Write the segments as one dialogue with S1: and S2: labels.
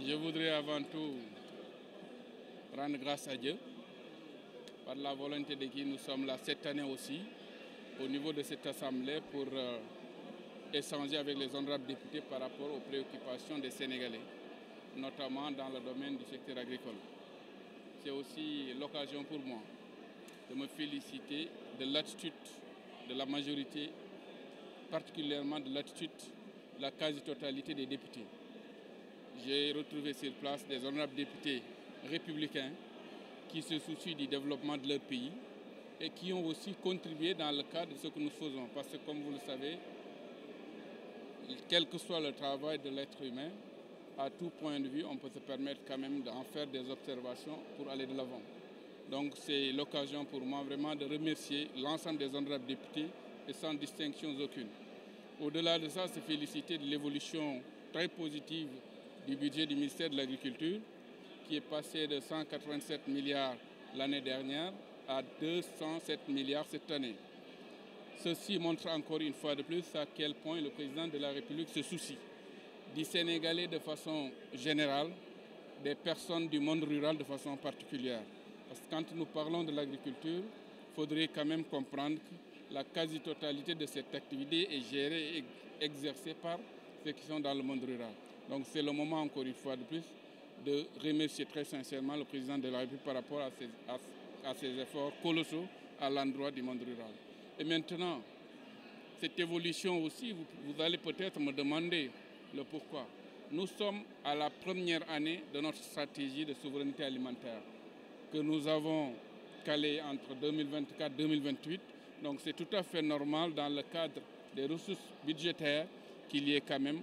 S1: Je voudrais avant tout rendre grâce à Dieu par la volonté de qui nous sommes là cette année aussi au niveau de cette assemblée pour échanger avec les honorables députés par rapport aux préoccupations des Sénégalais, notamment dans le domaine du secteur agricole. C'est aussi l'occasion pour moi de me féliciter de l'attitude de la majorité, particulièrement de l'attitude de la quasi-totalité des députés. J'ai retrouvé sur place des honorables députés républicains qui se soucient du développement de leur pays et qui ont aussi contribué dans le cadre de ce que nous faisons. Parce que comme vous le savez, quel que soit le travail de l'être humain, à tout point de vue, on peut se permettre quand même d'en faire des observations pour aller de l'avant. Donc c'est l'occasion pour moi vraiment de remercier l'ensemble des honorables députés et sans distinction aucune. Au-delà de ça, c'est féliciter de l'évolution très positive du budget du ministère de l'Agriculture qui est passé de 187 milliards l'année dernière à 207 milliards cette année. Ceci montre encore une fois de plus à quel point le président de la République se soucie du Sénégalais de façon générale, des personnes du monde rural de façon particulière. Parce que quand nous parlons de l'agriculture, il faudrait quand même comprendre que la quasi-totalité de cette activité est gérée et exercée par ceux qui sont dans le monde rural. Donc c'est le moment encore une fois de plus de remercier très sincèrement le président de la République par rapport à ses efforts colossaux à l'endroit du monde rural. Et maintenant, cette évolution aussi, vous allez peut-être me demander le pourquoi. Nous sommes à la première année de notre stratégie de souveraineté alimentaire que nous avons calée entre 2024 et 2028. Donc c'est tout à fait normal dans le cadre des ressources budgétaires qu'il y ait quand même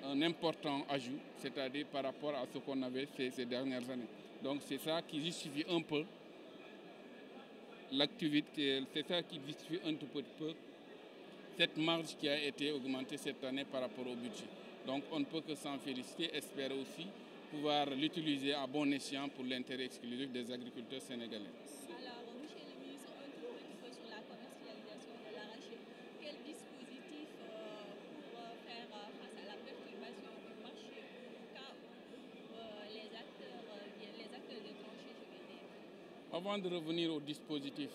S1: un important ajout, c'est-à-dire par rapport à ce qu'on avait fait ces dernières années. Donc c'est ça qui justifie un peu l'activité, c'est ça qui justifie un tout petit peu cette marge qui a été augmentée cette année par rapport au budget. Donc on ne peut que s'en féliciter, espérer aussi pouvoir l'utiliser à bon escient pour l'intérêt exclusif des agriculteurs sénégalais.
S2: Alors, monsieur le ministre, un petit peu sur la commercialisation de l'arachide. Quel dispositif pour faire face à la perturbation du marché au cas où les acteurs de tranchées, je vais dire.
S1: Avant de revenir au dispositif,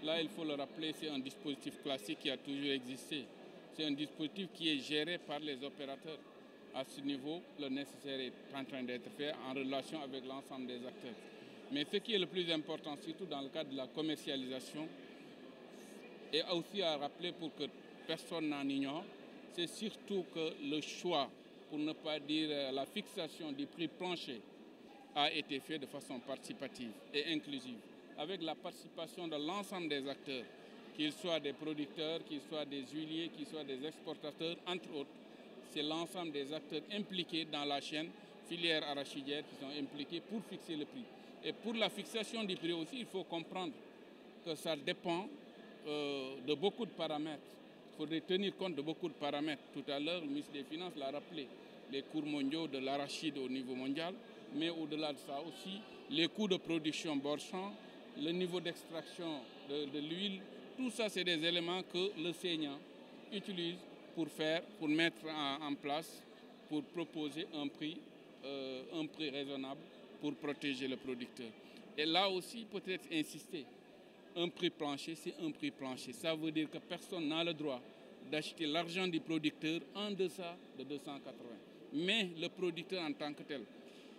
S1: là il faut le rappeler, c'est un dispositif classique qui a toujours existé. C'est un dispositif qui est géré par les opérateurs. À ce niveau, le nécessaire est en train d'être fait en relation avec l'ensemble des acteurs. Mais ce qui est le plus important, surtout dans le cadre de la commercialisation, et aussi à rappeler pour que personne n'en ignore, c'est surtout que le choix, pour ne pas dire la fixation du prix plancher, a été fait de façon participative et inclusive, avec la participation de l'ensemble des acteurs, qu'ils soient des producteurs, qu'ils soient des huiliers, qu'ils soient des exportateurs, entre autres. C'est l'ensemble des acteurs impliqués dans la chaîne filière arachidière qui sont impliqués pour fixer le prix. Et pour la fixation du prix aussi, il faut comprendre que ça dépend de beaucoup de paramètres. Il faudrait tenir compte de beaucoup de paramètres. Tout à l'heure, le ministre des Finances l'a rappelé, les cours mondiaux de l'arachide au niveau mondial, mais au-delà de ça aussi, les coûts de production bord champ, le niveau d'extraction de l'huile, tout ça, c'est des éléments que le saignant utilise pour mettre en place, pour proposer un prix raisonnable pour protéger le producteur. Et là aussi, peut-être insister, un prix plancher, c'est un prix plancher. Ça veut dire que personne n'a le droit d'acheter l'argent du producteur en deçà de 280. Mais le producteur en tant que tel,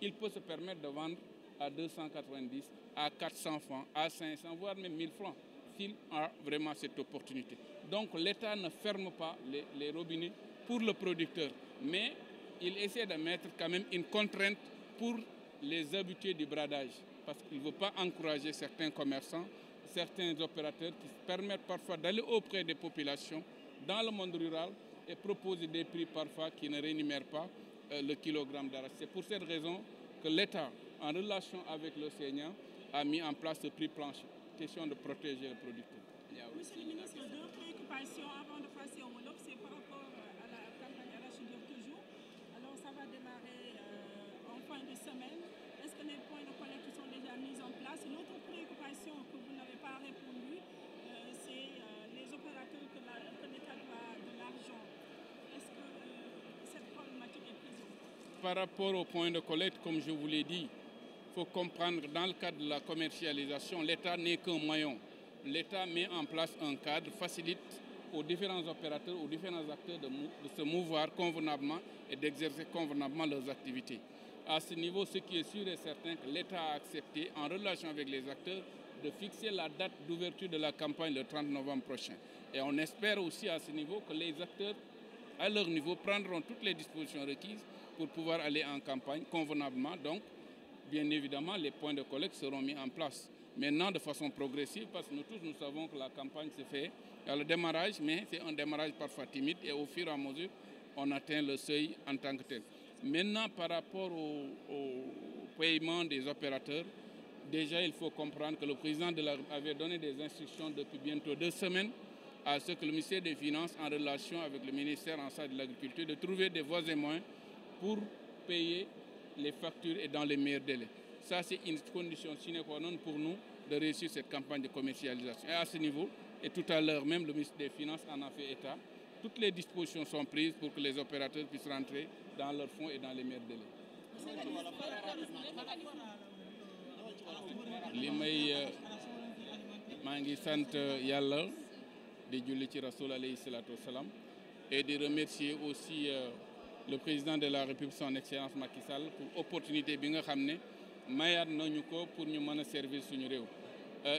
S1: il peut se permettre de vendre à 290, à 400 francs, à 500, voire même 1000 francs, s'il a vraiment cette opportunité. Donc l'État ne ferme pas les robinets pour le producteur, mais il essaie de mettre quand même une contrainte pour les habitués du bradage, parce qu'il ne veut pas encourager certains commerçants, certains opérateurs qui se permettent parfois d'aller auprès des populations dans le monde rural et proposer des prix parfois qui ne rémunèrent pas le kilogramme d'arachide. C'est pour cette raison que l'État, en relation avec l'océan, a mis en place ce prix plancher. Question de protéger le producteur.
S3: Monsieur le ministre, deux préoccupations avant de passer au Wolof, c'est par rapport à la campagne arachidière toujours. Alors ça va démarrer en fin de semaine. Est-ce que les points de collecte sont déjà mis en place? L'autre préoccupation que vous n'avez pas répondu, c'est les opérateurs que l'État doit de l'argent. Est-ce que cette problématique est prise en compte?
S1: par rapport au point de collecte, comme je vous l'ai dit, il faut comprendre que dans le cadre de la commercialisation, l'État n'est qu'un maillon. L'État met en place un cadre, facilite aux différents opérateurs, aux différents acteurs de se mouvoir convenablement et d'exercer convenablement leurs activités. À ce niveau, ce qui est sûr et certain, que l'État a accepté, en relation avec les acteurs, de fixer la date d'ouverture de la campagne le 30 novembre prochain. Et on espère aussi à ce niveau que les acteurs, à leur niveau, prendront toutes les dispositions requises pour pouvoir aller en campagne convenablement. Donc, bien évidemment, les points de collecte seront mis en place. Maintenant, de façon progressive, parce que nous tous, nous savons que la campagne se fait à le démarrage, mais c'est un démarrage parfois timide et au fur et à mesure, on atteint le seuil en tant que tel. Maintenant, par rapport au paiement des opérateurs, déjà, il faut comprendre que le président avait donné des instructions depuis bientôt 2 semaines à ce que le ministère des Finances, en relation avec le ministère en charge de l'Agriculture, de trouver des voies et moyens pour payer les factures et dans les meilleurs délais. Ça, c'est une condition sine qua non pour nous de réussir cette campagne de commercialisation. Et à ce niveau, et tout à l'heure même, le ministre des Finances en a fait état, toutes les dispositions sont prises pour que les opérateurs puissent rentrer dans leurs fonds et dans les meilleurs délais. li may maa ngi sant yàlla di julli ci rasoul alayhi salatu wassalam et de remercier aussi le président de la République son excellence Macky Sall pour opportunité bi nga xam ne mayaat nañu ko pour ñu mën a servir suñu réew.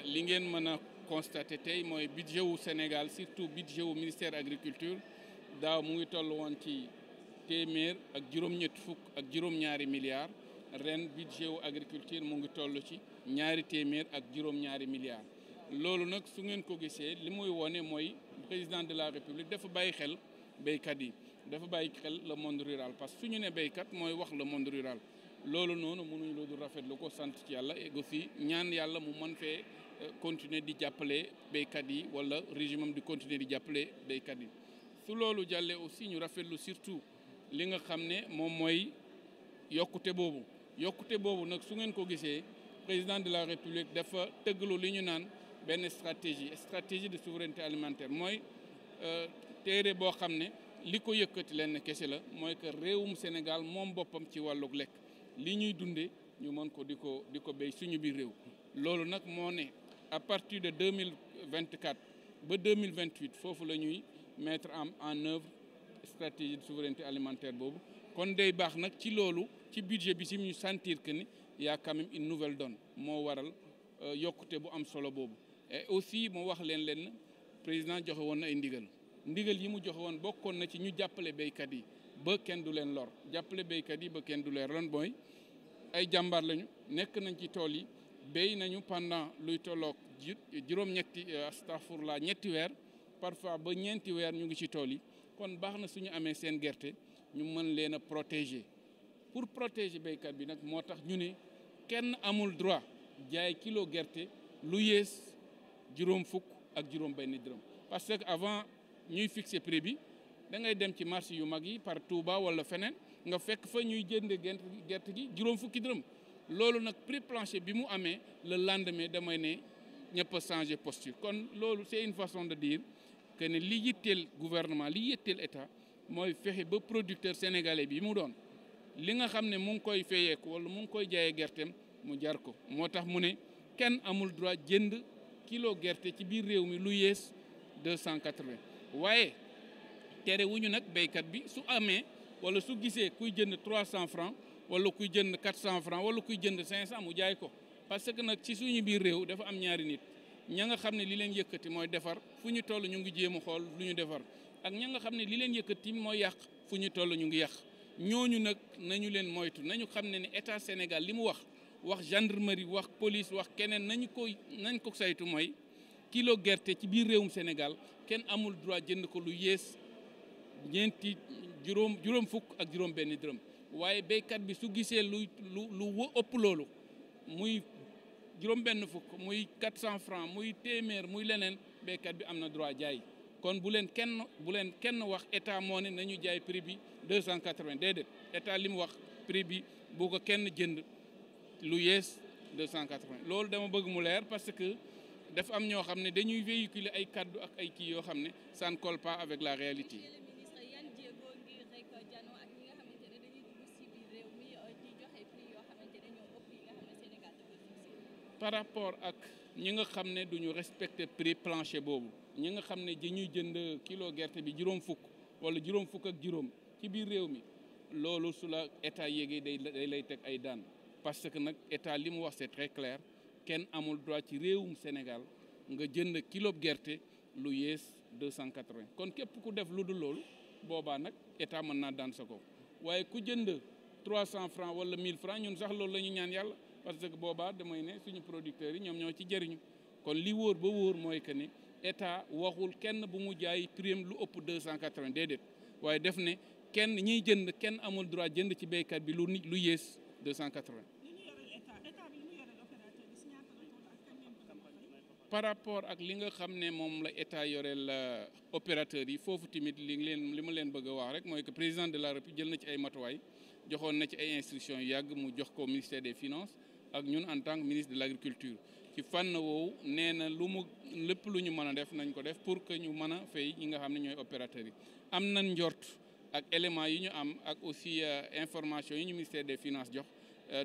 S1: Li ngeen mën a constater tey mooy budget wu Sénégal, surtout budget wu ministère agriculture daaw mu ngi toll woon ci téeméer ak juróom-ñett fukk ak juróom-ñaari milliards. Ren budget wu agriculture mu ngi toll ci ñaari téeméer ak juróom-ñaari milliards. Loolu nag su ngeen ko gisee li muy wone mooy président de la République dafa bàyyi xel béykat yi, dafa bàyyi xel le monde rural, parce que su ñu ne béykat mooy wax le monde rural. Loolu noonu mënuñu lu dul rafetlu ko, sant ci yàlla et aussi ñaan yàlla mu mën fee continuer di jàppale béykat yi wala régime am di continuer di jàppale béykat yi. Su loolu jàllee aussi ñu rafetlu surtout li nga xam ne moom mooy yokkute boobu nag su ngeen ko gisee président de la République dafa tëggalu li ñu naan benn stratégie de souveraineté alimentaire mooy téere boo xam ne li ko yëkkati leen kese la mooy que réewum Sénégal moom boppam ci wàllug lekk li ñuy dunde ñu mën ko di ko béy suñu biir réew. Loolu nag moo ne à partir de 2024 ba 2028 foofu la ñuy mettre en œuvre stratégie de souveraineté alimentaire boobu. Kon day baax nag ci loolu ci budget bi si ñu sentir que ni y a quand même une nouvelle donne moo waral yokkute bu am solo boobu. Et aussi mu wax leen président joxe woon na ay ndigal yi mu joxe woon bokkoon na ci ñu jàppale béykat yi ba kenn du leen lor, jàppale béykat yi ba kenn du leen lor mooy ay jàmbaar lañu, nekk nañ ci tool yi, béy nañu pendant luy tolloog ñetti weer parfois ba ñeenti weer ñu ngi ci tool yi. Kon baax na suñu amee seen gerte ñu mën leen a protéger. Pour protéger béykat bi nag moo tax ñu ne kenn amul droit jaay kilo gerte lu yées juróom fukk ak juróom benn dërëm, parce que avant ñuy fixer prix bi da ngay dem ci marché yu mag yi par Touba wala feneen nga fekk fa ñuy jënd gerte gi juróom fukki dërëm. Loolu nag prix plancher bi mu amee le lendemain damay ne ñëpp a changer posture. Kon loolu c'est une façon de dire que ne li yitteel gouvernement li yitteel état mooy fexe ba producteur sénégalais bi mu doon li nga xam ne mu ngi koy fayeeku wala mu ngi koy jaayee gerteem mu jar ko. Moo tax mu ne kenn amul droit jënd kilo gerte ci biir réew mi lu yées 280. waaye tere wuñu nag béykat bi su amee wala su gisee kuy jënd 300 francs wala kuy jënd 400 francs wala kuy jënd 500 mu jaay ko. Parce que nag ci suñu biir réew dafa am ñaari nit, ña nga xam ne li leen yëkkati mooy defar fu ñu toll ñu ngi jéem a xool lu ñu defar, ak ña nga xam ne li leen yëkkati mooy yàq fu ñu toll ñu ngi yàq. Ñooñu nag nañu leen moytu, nañu xam ne état Sénégal li mu wax gendarmerie, wax police, wax keneen nañ ko saytu mooy kilo gerte ci biir réewum Sénégal kenn amul droit jënd ko lu yées juróom fukk ak juróom benn dërëm. Waaye béykat bi su gisee lu ëpp loolu muy juróom benn fukk muy 400 francs muy téeméer muy leneen béykat bi am na droit jaay. Kon bu leen kenn wax état moo ne nañu jaay prix bi 280 déedéet, état li mu wax prix bi bu ko kenn jënd lu yées 280. Loolu dama bëgg mu leer parce que dafa am ñoo xam ne dañuy véhiculer ay kaddu ak ay kii yoo xam ne ça ne colle pas avec la réalité. par rapport ak ñi nga xam ne duñu respecter prix plancher boobu ñi nga xam ne dañuy jënd kilo gerte bi juróom fukk wala juróom fukk ak juróom ci biir réew mi loolu su la état yéegee day lay teg ay daan parce que nag état li mu wax c'est très clair kenn amul droit ci réewum Sénégal nga jënd kilo gerte lu yées 280 kon képp ku def lu dul loolu boobaa nag état mën naa daan sa ko waaye ku jënd 300 francs wala 1000 francs ñun sax loolu la ñu ñaan yàlla parce que boobaa damay ne suñu producteurs yi ñoom ñoo ci jëriñu kon li wóor ba wóor mooy que ni état waxul kenn bu mu jaay prix lu ëpp 280 déedéet waaye def ne kenn ñiy jënd kenn amul droit jënd ci béykat bi lu yées 280. par rapport ak li nga xam ne moom la état yoreel opérateur yi foofu tamit li ma leen bëgg a wax rek mooy que président de la République jël na ci ay matuwaay joxoon na ci ay instructions yu yàgg mu jox ko ministère des finances ak ñun en tant que ministre de l'agriculture ci fànn woowu nee na lépp lu ñu mën a def nañ ko def pour que ñu mën a fay ñi nga xam ne ñooy opérateurs yi am nañ njort ak éléments yi ñu am ak aussi information yi ñu ministère des finances jox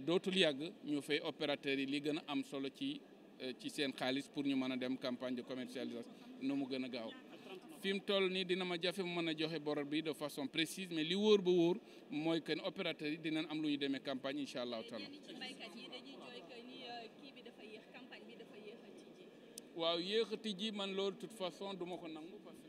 S1: dootul yàgg ñu fay opérateurs yi li gën a am solo ci seen xaalis pour ñu mën a dem campagne de commercialisation nu mu gën a gaaw fi mu toll nii dina ma jafe mu mën a joxe bor bi de façon précise mais li wóor ba wóor mooy que opérateurs yi dinañ am lu ñu demee campagne incha allahu taala. waaw yéex a tijji man loolu de toute façon du ma ko nangu parce que